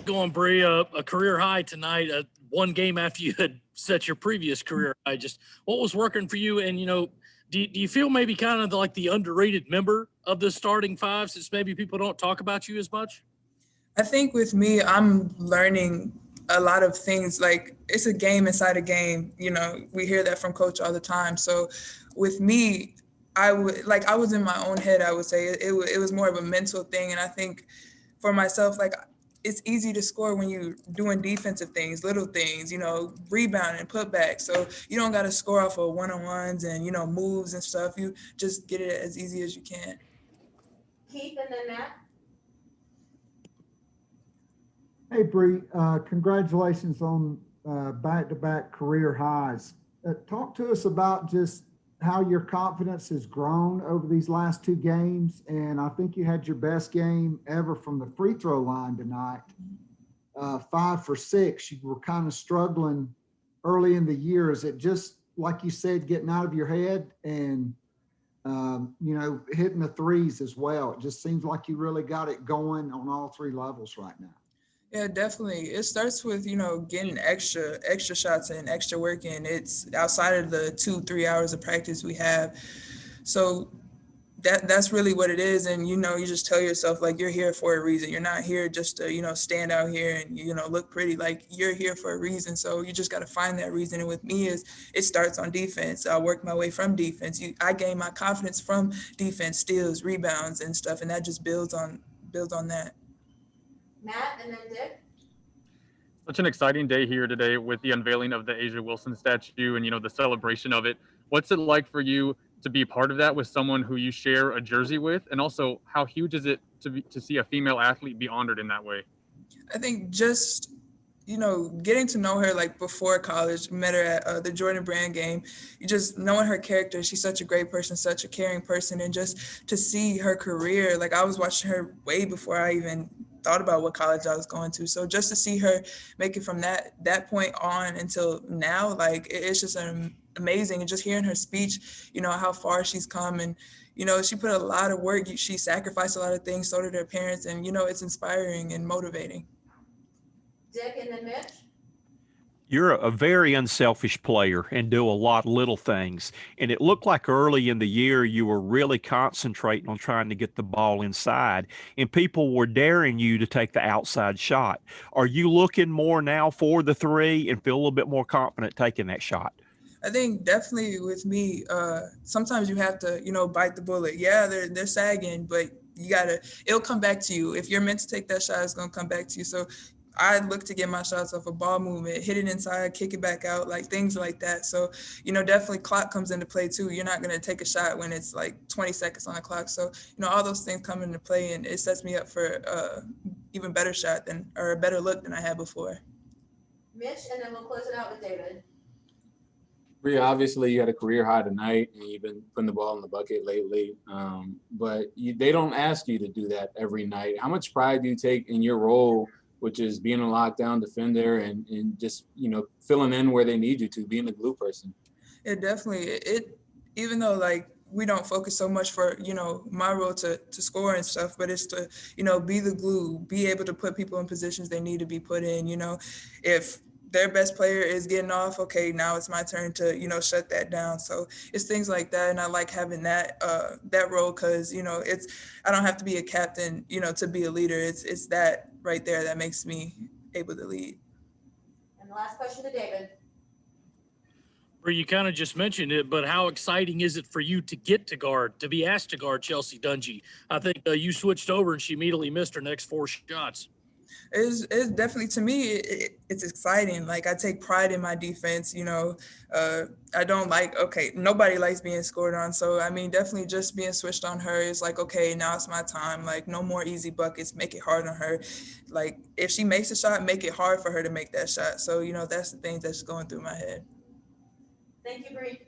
going, Brea, a career high tonight, one game after you had set your previous career high. Just what was working for you? And, do you feel maybe kind of like the underrated member of the starting five since maybe people don't talk about you as much? I think with me, I'm learning a lot of things. Like it's a game inside a game. We hear that from coach all the time. So with me, I was in my own head. I would say it was more of a mental thing, and I think for myself, like it's easy to score when you're doing defensive things, little things, rebound and put back. So you don't got to score off of one-on-ones and moves and stuff. You just get it as easy as you can. Keith and then Matt. Hey, Bree, congratulations on back-to-back career highs. Talk to us about just how your confidence has grown over these last two games. And I think you had your best game ever from the free throw line tonight, 5 for 6. You were kind of struggling early in the year. Is it just, like you said, getting out of your head and, hitting the threes as well? It just seems like you really got it going on all three levels right now. Yeah, definitely. It starts with, getting extra shots and extra work in. It's outside of the 2-3 hours of practice we have. So that's really what it is. And, you just tell yourself, like, you're here for a reason. You're not here just to, stand out here and, look pretty. Like, you're here for a reason. So you just got to find that reason. And with me it starts on defense. I work my way from defense. I gain my confidence from defense, steals, rebounds and stuff. And that just builds on that. Matt and then Dick. Such an exciting day here today with the unveiling of the Asia Wilson statue and, the celebration of it. What's it like for you to be part of that with someone who you share a jersey with? And also, how huge is it to see a female athlete be honored in that way? I think just, getting to know her like before college, met her at the Jordan Brand game, you just knowing her character. She's such a great person, such a caring person. And just to see her career, like I was watching her way before I even thought about what college I was going to. So just to see her make it from that point on until now, like it's just amazing. And just hearing her speech, how far she's come and, she put a lot of work. She sacrificed a lot of things, so did her parents. And, it's inspiring and motivating. Dick and then Mitch. You're a very unselfish player and do a lot of little things. And it looked like early in the year you were really concentrating on trying to get the ball inside, and people were daring you to take the outside shot. Are you looking more now for the three and feel a little bit more confident taking that shot? I think definitely with me, sometimes you have to, bite the bullet. Yeah, they're sagging, but it'll come back to you. If you're meant to take that shot, it's going to come back to you. So I look to get my shots off a ball movement, hit it inside, kick it back out, like things like that. So, definitely clock comes into play too. You're not going to take a shot when it's like 20 seconds on the clock. So, all those things come into play, and it sets me up for even better shot or a better look than I had before. Mitch, and then we'll close it out with David. Brea, obviously you had a career high tonight and you've been putting the ball in the bucket lately, but they don't ask you to do that every night. How much pride do you take in your role, which is being a lockdown defender and just, filling in where they need you to, being the glue person? It definitely, even though like we don't focus so much for, my role to score and stuff, but it's to, be the glue, be able to put people in positions they need to be put in. If their best player is getting off, okay, now it's my turn to, shut that down. So it's things like that. And I like having that role because, I don't have to be a captain, to be a leader. It's that right there that makes me able to lead. And the last question to David. Brea, you kind of just mentioned it, but how exciting is it for you to get to guard, to be asked to guard Chelsea Dungy? I think you switched over and she immediately missed her next 4 shots. It's definitely, to me, it's exciting. Like, I take pride in my defense, I don't nobody likes being scored on. So, I mean, definitely just being switched on her is like, okay, now it's my time. Like, no more easy buckets, make it hard on her. Like, if she makes a shot, make it hard for her to make that shot. So, that's the things that's going through my head. Thank you, Brea.